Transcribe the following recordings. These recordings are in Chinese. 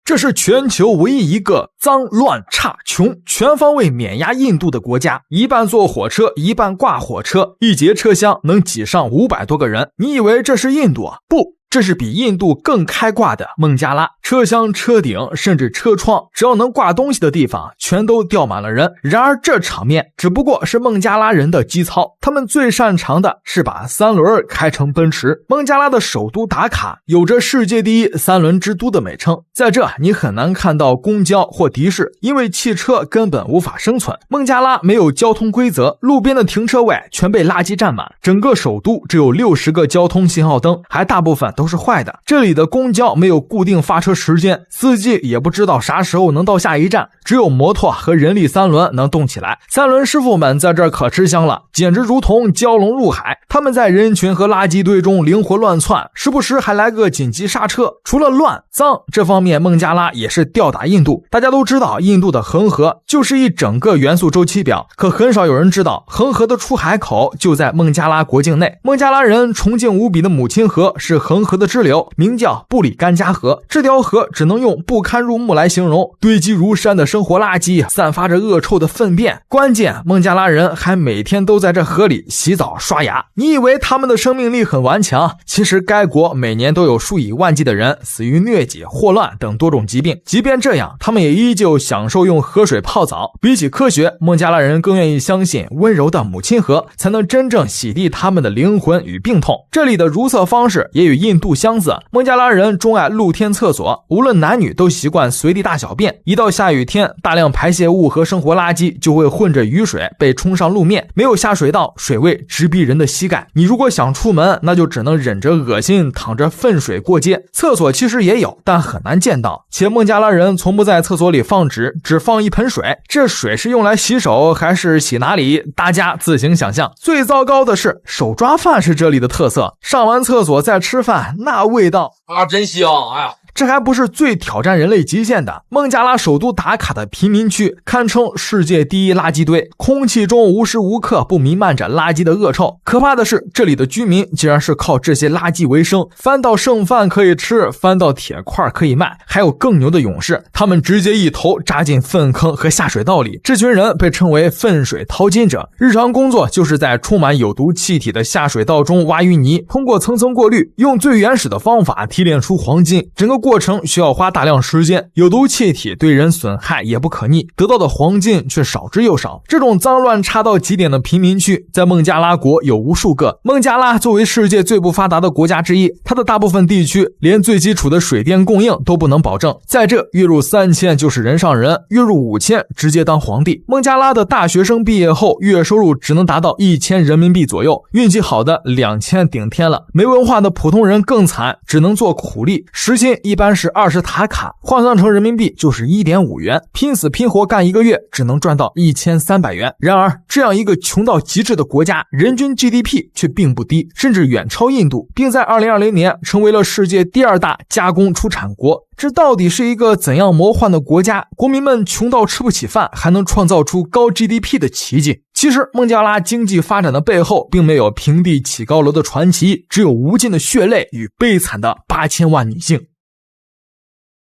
这是全球唯一一个脏乱差穷全方位碾压印度的国家，一半坐火车一半挂火车，一节车厢能挤上500多个人。你以为这是印度啊？不，这是比印度更开挂的孟加拉，车厢、车顶甚至车窗，只要能挂东西的地方全都吊满了人。然而这场面只不过是孟加拉人的基操，他们最擅长的是把三轮开成奔驰。孟加拉的首都达卡有着世界第一三轮之都的美称，在这你很难看到公交或的士，因为汽车根本无法生存。孟加拉没有交通规则，路边的停车位全被垃圾占满，整个首都只有60个交通信号灯，还大部分都是坏的。这里的公交没有固定发车时间，司机也不知道啥时候能到下一站，只有摩托和人力三轮能动起来。三轮师傅们在这儿可吃香了，简直如同蛟龙入海。他们在人群和垃圾堆中灵活乱窜，时不时还来个紧急刹车。除了乱脏这方面，孟加拉也是吊打印度。大家都知道印度的恒河就是一整个元素周期表，可很少有人知道恒河的出海口就在孟加拉国境内。孟加拉人崇敬无比的母亲河是恒河的支流，名叫布里干加河。这条河只能用不堪入目来形容，堆积如山的生活垃圾，散发着恶臭的粪便。关键孟加拉人还每天都在这河里洗澡刷牙。你以为他们的生命力很顽强，其实该国每年都有数以万计的人死于疟疾、霍乱等多种疾病。即便这样，他们也依旧享受用河水泡澡。比起科学，孟加拉人更愿意相信温柔的母亲河才能真正洗涤他们的灵魂与病痛。这里的如厕方式也与印度相似，孟加拉人钟爱露天厕所，无论男女都习惯随地大小便。一到下雨天，大量排泄物和生活垃圾就会混着雨水被冲上路面，没有下水道，水位直逼人的膝盖。你如果想出门，那就只能忍着恶心淌着粪水过街。厕所其实也有，但很难见到，且孟加拉人从不在厕所里放纸，只放一盆水。这水是用来洗手还是洗哪里，大家自行想象。最糟糕的是手抓饭是这里的特色，上完厕所再吃饭，那味道啊真香！哎呀，这还不是最挑战人类极限的。孟加拉首都达卡的贫民区堪称世界第一垃圾堆，空气中无时无刻不弥漫着垃圾的恶臭。可怕的是，这里的居民竟然是靠这些垃圾为生，翻到剩饭可以吃，翻到铁块可以卖。还有更牛的勇士，他们直接一头扎进粪坑和下水道里。这群人被称为粪水淘金者，日常工作就是在充满有毒气体的下水道中挖淤泥，通过层层过滤，用最原始的方法提炼出黄金。整个过程需要花大量时间，有毒气体对人损害也不可逆，得到的黄金却少之又少。这种脏乱差到极点的贫民区在孟加拉国有无数个。孟加拉作为世界最不发达的国家之一，它的大部分地区连最基础的水电供应都不能保证。在这月入3000就是人上人，月入5000直接当皇帝。孟加拉的大学生毕业后月收入只能达到1000人民币左右，运气好的2000顶天了。没文化的普通人更惨，只能做苦力，时薪一般是20塔卡，换算成人民币就是 1.5元，拼死拼活干1个月只能赚到1300元。然而这样一个穷到极致的国家，人均 GDP 却并不低，甚至远超印度，并在2020年成为了世界第2大加工出产国。这到底是一个怎样魔幻的国家？国民们穷到吃不起饭，还能创造出高 GDP 的奇迹。其实孟加拉经济发展的背后并没有平地起高楼的传奇，只有无尽的血泪与悲惨的8000万女性。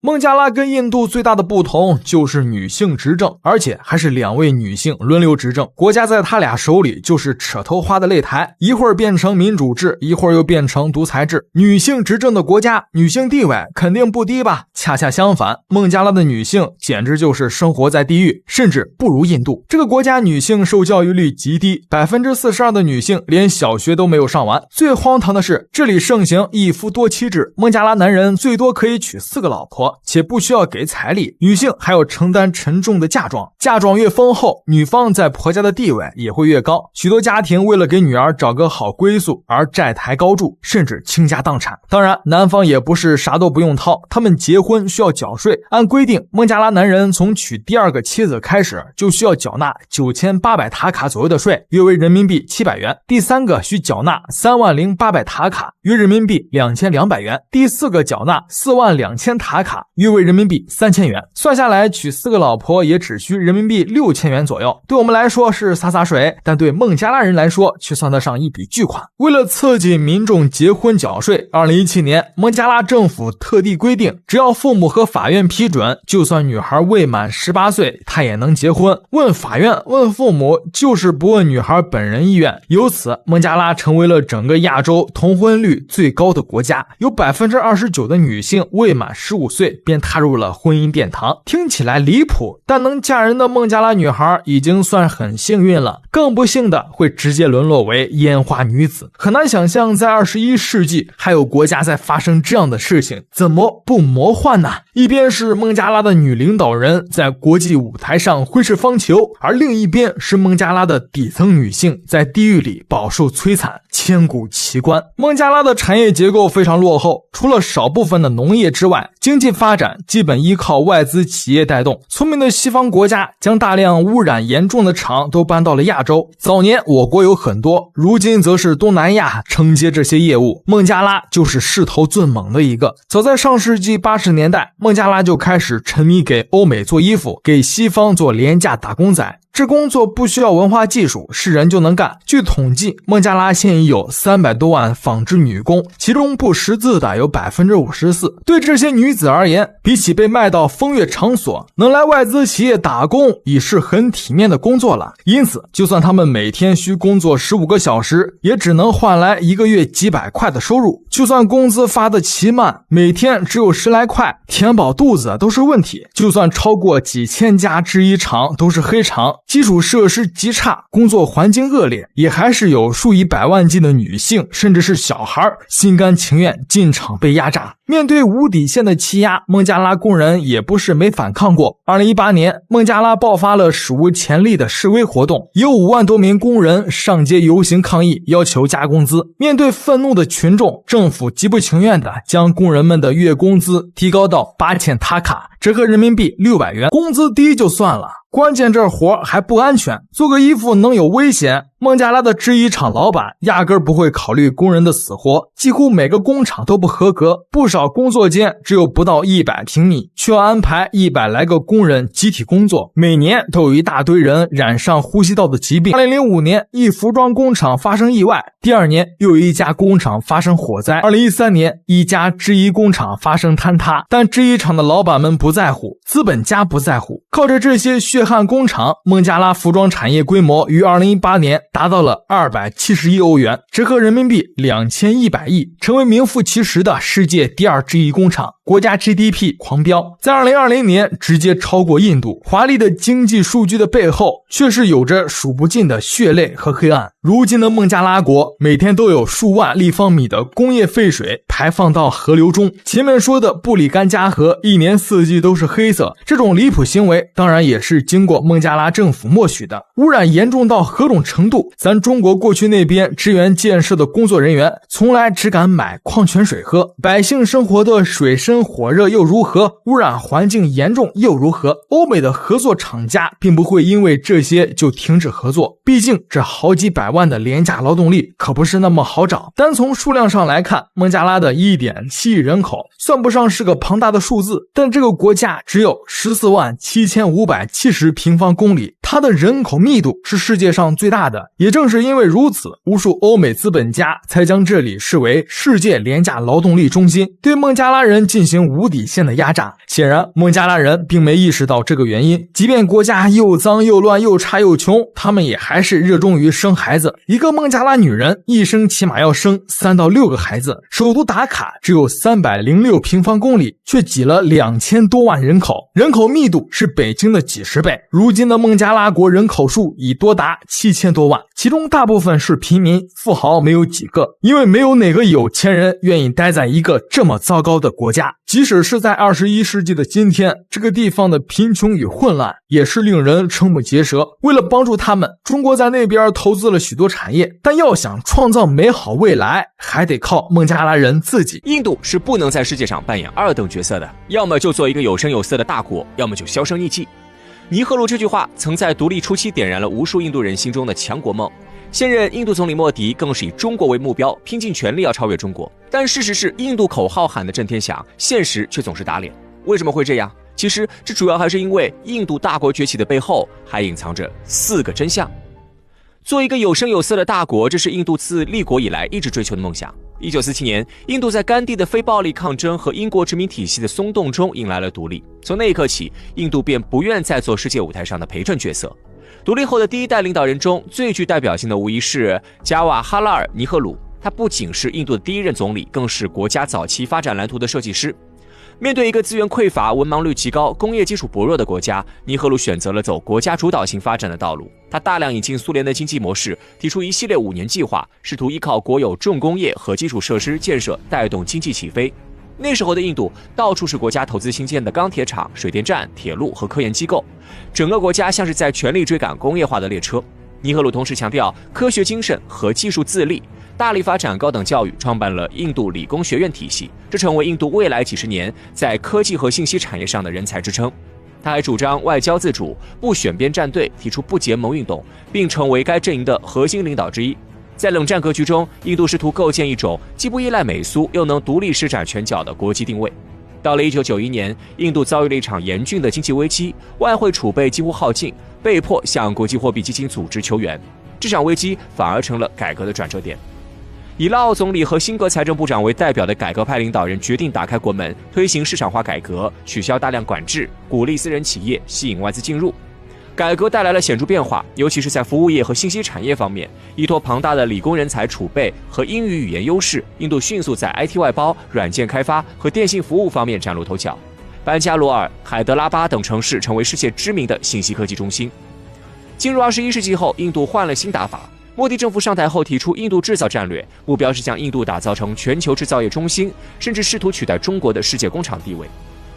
孟加拉跟印度最大的不同就是女性执政，而且还是2位女性轮流执政。国家在他俩手里就是扯头花的擂台，一会儿变成民主制，一会儿又变成独裁制。女性执政的国家，女性地位肯定不低吧？恰恰相反，孟加拉的女性简直就是生活在地狱，甚至不如印度。这个国家女性受教育率极低，42%的女性连小学都没有上完。最荒唐的是，这里盛行一夫多妻制，孟加拉男人最多可以娶4个老婆，且不需要给彩礼，女性还要承担沉重的嫁妆，嫁妆越丰厚，女方在婆家的地位也会越高。许多家庭为了给女儿找个好归宿而债台高筑，甚至倾家荡产。当然，男方也不是啥都不用掏，他们结婚需要缴税。按规定，孟加拉男人从娶第2个妻子开始就需要缴纳9800塔卡左右的税，约为人民币700元。第3个需缴纳30800塔卡，约人民币2200元。第4个缴纳42000塔卡，约为人民币3000元，算下来娶4个老婆也只需人民币6000元左右。对我们来说是洒洒水，但对孟加拉人来说却算得上一笔巨款。为了刺激民众结婚缴税，2017年孟加拉政府特地规定，只要父母和法院批准，就算女孩未满18岁，她也能结婚。问法院，问父母，就是不问女孩本人意愿。由此，孟加拉成为了整个亚洲同婚率最高的国家，有29%的女性未满15岁便踏入了婚姻殿堂。听起来离谱，但能嫁人的孟加拉女孩已经算很幸运了，更不幸的会直接沦落为烟花女子。很难想象在21世纪还有国家在发生这样的事情，怎么不魔幻呢？一边是孟加拉的女领导人在国际舞台上挥斥方遒，而另一边是孟加拉的底层女性在地狱里饱受摧残，千古奇观。孟加拉的产业结构非常落后，除了少部分的农业之外，经济发展基本依靠外资企业带动。聪明的西方国家将大量污染严重的厂都搬到了亚洲，早年我国有很多，如今则是东南亚承接这些业务，孟加拉就是势头最猛的一个。早在上世纪80年代，孟加拉就开始沉迷给欧美做衣服，给西方做廉价打工仔。这工作不需要文化技术，是人就能干。据统计，孟加拉现已有300多万纺织女工，其中不识字的有54%。对这些女子而言，比起被卖到风月场所，能来外资企业打工已是很体面的工作了。因此，就算她们每天需工作15个小时，也只能换来1个月几百块的收入。就算工资发得奇慢，每天只有10来块，填饱肚子都是问题。就算超过几千家制衣厂都是黑厂，基础设施极差，工作环境恶劣，也还是有数以百万计的女性甚至是小孩心甘情愿进厂被压榨。面对无底线的欺压，孟加拉工人也不是没反抗过。2018年，孟加拉爆发了史无前例的示威活动，有5万多名工人上街游行抗议，要求加工资。面对愤怒的群众，政府极不情愿地将工人们的月工资提高到8000塔卡，折合人民币600元。工资低就算了，关键这活还不安全，做个衣服能有危险。孟加拉的制衣厂老板压根不会考虑工人的死活，几乎每个工厂都不合格，不少工作间只有不到100平米，却要安排100来个工人集体工作，每年都有一大堆人染上呼吸道的疾病。2005年，一服装工厂发生意外，第2年又有一家工厂发生火灾，2013年一家制衣工厂发生坍塌，但制衣厂的老板们不在乎，资本家不在乎，靠着这些血汗工厂，孟加拉服装产业规模于2018年达到了270亿欧元，折合人民币2100亿，成为名副其实的世界第2制衣工厂。国家 GDP 狂飙，在2020年直接超过印度。华丽的经济数据的背后，却是有着数不尽的血泪和黑暗。如今的孟加拉国每天都有数万立方米的工业废水排放到河流中。前面说的布里干加河一年4季都是黑色，这种离谱行为当然也是经过孟加拉政府默许的。污染严重到何种程度，咱中国过去那边支援建设的工作人员从来只敢买矿泉水喝，百姓生活的水深火热又如何？污染环境严重又如何？欧美的合作厂家并不会因为这些就停止合作，毕竟这好几百万的廉价劳动力可不是那么好找。单从数量上来看，孟加拉的 1.7 亿人口算不上是个庞大的数字，但这个国家只有147570平方公里，它的人口密度是世界上最大的。也正是因为如此，无数欧美资本家才将这里视为世界廉价劳动力中心，对孟加拉人进行无底线的压榨。显然，孟加拉人并没意识到这个原因，即便国家又脏又乱又差又穷，他们也还是热衷于生孩子。一个孟加拉女人一生起码要生3到6个孩子。首都达卡只有306平方公里，却挤了2000多万人口，人口密度是北京的几十倍。如今的孟加拉国人口数已多达7000多万，其中大部分是平民，富豪没有几个，因为没有哪个有钱人愿意待在一个这么糟糕的国家。即使是在21世纪的今天，这个地方的贫穷与混乱也是令人瞠目结舌。为了帮助他们，中国在那边投资了许多产业，但要想创造美好未来，还得靠孟加拉人自己。印度是不能在世界上扮演2等角色的，要么就做一个有声有色的大国，要么就销声匿迹。尼赫鲁这句话曾在独立初期点燃了无数印度人心中的强国梦。现任印度总理莫迪更是以中国为目标，拼尽全力要超越中国。但事实是，印度口号喊得震天响，现实却总是打脸。为什么会这样？其实这主要还是因为印度大国崛起的背后还隐藏着4个真相。做一个有声有色的大国，这是印度自立国以来一直追求的梦想。1947年，印度在甘地的非暴力抗争和英国殖民体系的松动中迎来了独立。从那一刻起，印度便不愿再做世界舞台上的陪衬角色。独立后的第一代领导人中最具代表性的无疑是加瓦哈拉尔·尼赫鲁，他不仅是印度的第一任总理，更是国家早期发展蓝图的设计师。面对一个资源匮乏、文盲率极高、工业基础薄弱的国家，尼赫鲁选择了走国家主导型发展的道路。他大量引进苏联的经济模式，提出一系列5年计划，试图依靠国有重工业和基础设施建设带动经济起飞。那时候的印度到处是国家投资兴建的钢铁厂、水电站、铁路和科研机构，整个国家像是在全力追赶工业化的列车。尼赫鲁同时强调科学精神和技术自立，大力发展高等教育，创办了印度理工学院体系，这成为印度未来几十年在科技和信息产业上的人才支撑。他还主张外交自主，不选边站队，提出不结盟运动，并成为该阵营的核心领导之一。在冷战格局中，印度试图构建一种既不依赖美苏，又能独立施展拳脚的国际定位。到了1991年，印度遭遇了一场严峻的经济危机，外汇储备几乎耗尽，被迫向国际货币基金组织求援。这场危机反而成了改革的转折点。以拉奥总理和辛格财政部长为代表的改革派领导人决定打开国门，推行市场化改革，取消大量管制，鼓励私人企业，吸引外资进入。改革带来了显著变化，尤其是在服务业和信息产业方面，依托庞大的理工人才储备和英语语言优势，印度迅速在 IT 外包、软件开发和电信服务方面崭露头角。班加罗尔、海德拉巴等城市成为世界知名的信息科技中心。进入21世纪后，印度换了新打法。莫迪政府上台后提出印度制造战略，目标是将印度打造成全球制造业中心，甚至试图取代中国的世界工厂地位。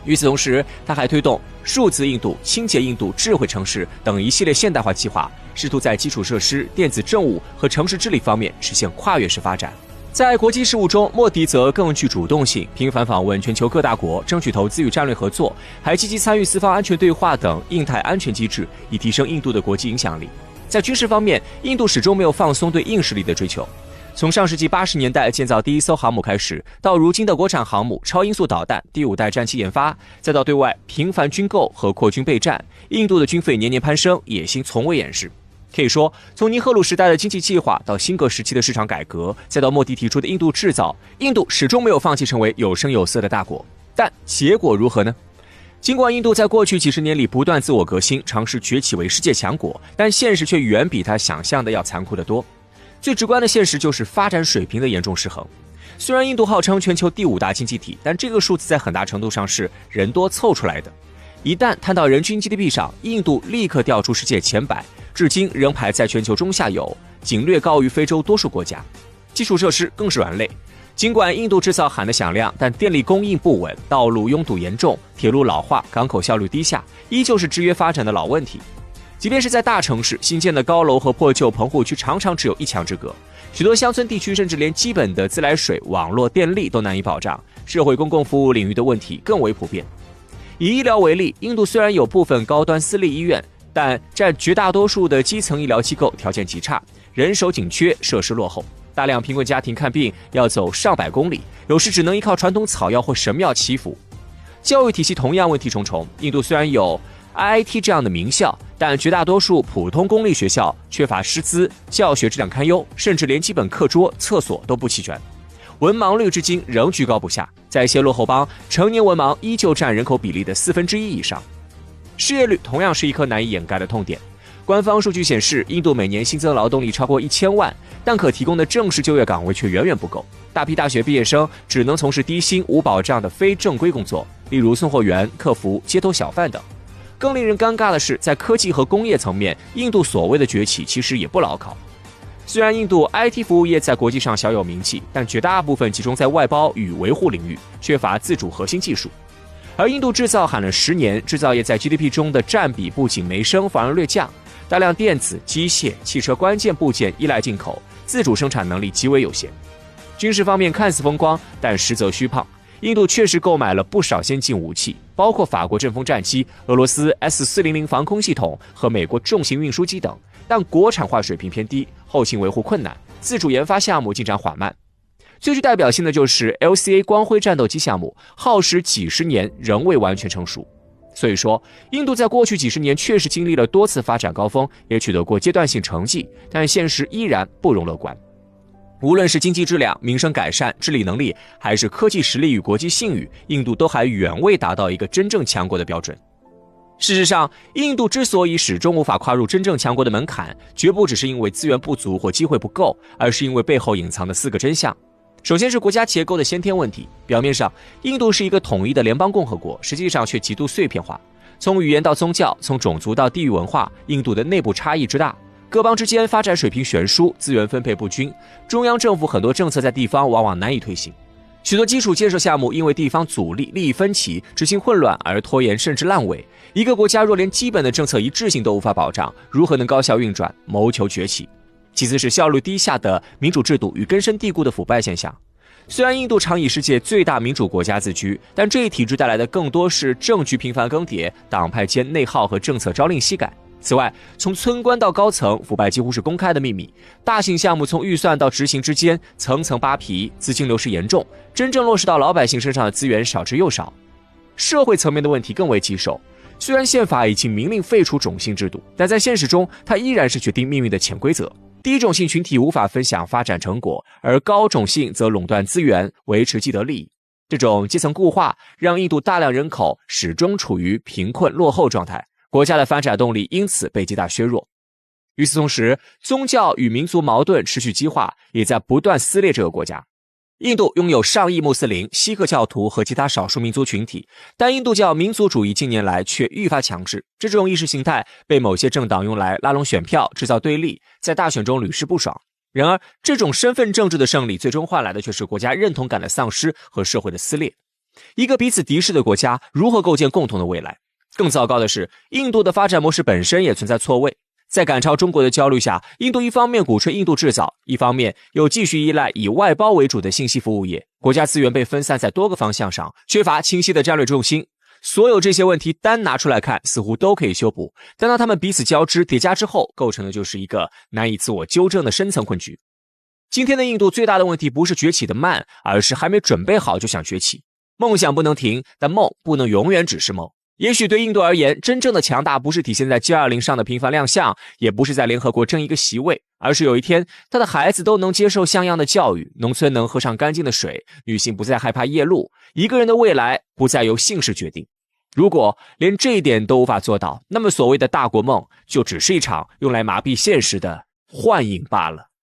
与此同时，他还推动数字印度、清洁印度、智慧城市等一系列现代化计划，试图在基础设施、电子政务和城市治理方面实现跨越式发展。在国际事务中，莫迪则更具主动性，频繁访问全球各大国，争取投资与战略合作，还积极参与四方安全对话等印太安全机制，以提升印度的国际影响力。在军事方面，印度始终没有放松对硬实力的追求。从上世纪80年代建造第一艘航母开始，到如今的国产航母、超音速导弹、第5代战机研发，再到对外频繁军购和扩军备战，印度的军费年年攀升，野心从未掩饰。可以说，从尼赫鲁时代的经济计划到辛格时期的市场改革，再到莫迪提出的印度制造，印度始终没有放弃成为有声有色的大国。但结果如何呢？尽管印度在过去几十年里不断自我革新，尝试崛起为世界强国，但现实却远比他想象的要残酷得多。最直观的现实就是发展水平的严重失衡。虽然印度号称全球第5大经济体，但这个数字在很大程度上是人多凑出来的。一旦摊到人均 GDP 上，印度立刻掉出世界前100，至今仍排在全球中下游，仅略高于非洲多数国家。基础设施更是软肋。尽管印度制造喊得响亮，但电力供应不稳，道路拥堵严重，铁路老化，港口效率低下，依旧是制约发展的老问题。即便是在大城市，新建的高楼和破旧棚户区常常只有一墙之隔，许多乡村地区甚至连基本的自来水、网络、电力都难以保障，社会公共服务领域的问题更为普遍。以医疗为例，印度虽然有部分高端私立医院，但占绝大多数的基层医疗机构条件极差，人手紧缺，设施落后，大量贫困家庭看病要走上百公里，有时只能依靠传统草药或神庙祈福。教育体系同样问题重重，印度虽然有 IIT 这样的名校，但绝大多数普通公立学校缺乏师资，教学质量堪忧，甚至连基本课桌、厕所都不齐全。文盲率至今仍居高不下，在一些落后邦，成年文盲依旧占人口比例的1/4以上。失业率同样是一颗难以掩盖的痛点。官方数据显示，印度每年新增劳动力超过1000万，但可提供的正式就业岗位却远远不够。大批大学毕业生只能从事低薪无保障的非正规工作，例如送货员、客服、街头小贩等。更令人尴尬的是，在科技和工业层面，印度所谓的崛起其实也不牢靠。虽然印度 IT 服务业在国际上小有名气，但绝大部分集中在外包与维护领域，缺乏自主核心技术。而印度制造喊了10年，制造业在 GDP 中的占比不仅没升，反而略降。大量电子、机械、汽车关键部件依赖进口，自主生产能力极为有限。军事方面看似风光，但实则虚胖。印度确实购买了不少先进武器，包括法国阵风战机、俄罗斯 S-400防空系统和美国重型运输机等，但国产化水平偏低，后勤维护困难，自主研发项目进展缓慢。最具代表性的就是 LCA 光辉战斗机项目，耗时几十年仍未完全成熟。所以说，印度在过去几十年确实经历了多次发展高峰，也取得过阶段性成绩，但现实依然不容乐观。无论是经济质量、民生改善、治理能力，还是科技实力与国际信誉，印度都还远未达到一个真正强国的标准。事实上，印度之所以始终无法跨入真正强国的门槛，绝不只是因为资源不足或机会不够，而是因为背后隐藏的4个真相。首先是国家结构的先天问题，表面上印度是一个统一的联邦共和国，实际上却极度碎片化。从语言到宗教，从种族到地域文化，印度的内部差异之大，各邦之间发展水平悬殊，资源分配不均，中央政府很多政策在地方往往难以推行。许多基础建设项目因为地方阻力、利益分歧、执行混乱而拖延甚至烂尾。一个国家若连基本的政策一致性都无法保障，如何能高效运转，谋求崛起？其次是效率低下的民主制度与根深蒂固的腐败现象。虽然印度常以世界最大民主国家自居，但这一体制带来的更多是政局频繁更迭、党派间内耗和政策朝令夕改。此外，从村官到高层，腐败几乎是公开的秘密。大型项目从预算到执行之间层层扒皮，资金流失严重，真正落实到老百姓身上的资源少之又少。社会层面的问题更为棘手。虽然宪法已经明令废除种姓制度，但在现实中，它依然是决定命运的潜规则。低种姓群体无法分享发展成果，而高种姓则垄断资源，维持既得利益。这种阶层固化让印度大量人口始终处于贫困落后状态，国家的发展动力因此被极大削弱。与此同时，宗教与民族矛盾持续激化，也在不断撕裂这个国家。印度拥有上亿穆斯林、锡克教徒和其他少数民族群体，但印度教民族主义近年来却愈发强势。这种意识形态被某些政党用来拉拢选票，制造对立，在大选中屡试不爽。然而，这种身份政治的胜利最终换来的却是国家认同感的丧失和社会的撕裂。一个彼此敌视的国家如何构建共同的未来？更糟糕的是，印度的发展模式本身也存在错位。在赶超中国的焦虑下，印度一方面鼓吹印度制造，一方面又继续依赖以外包为主的信息服务业，国家资源被分散在多个方向上，缺乏清晰的战略重心。所有这些问题单拿出来看，似乎都可以修补，但当它们彼此交织叠加之后，构成的就是一个难以自我纠正的深层困局。今天的印度最大的问题不是崛起的慢，而是还没准备好就想崛起。梦想不能停，但梦不能永远只是梦。也许对印度而言，真正的强大不是体现在 G20 上的频繁亮相，也不是在联合国争一个席位，而是有一天他的孩子都能接受像样的教育，农村能喝上干净的水，女性不再害怕夜路，一个人的未来不再由姓氏决定。如果连这一点都无法做到，那么所谓的大国梦就只是一场用来麻痹现实的幻影罢了。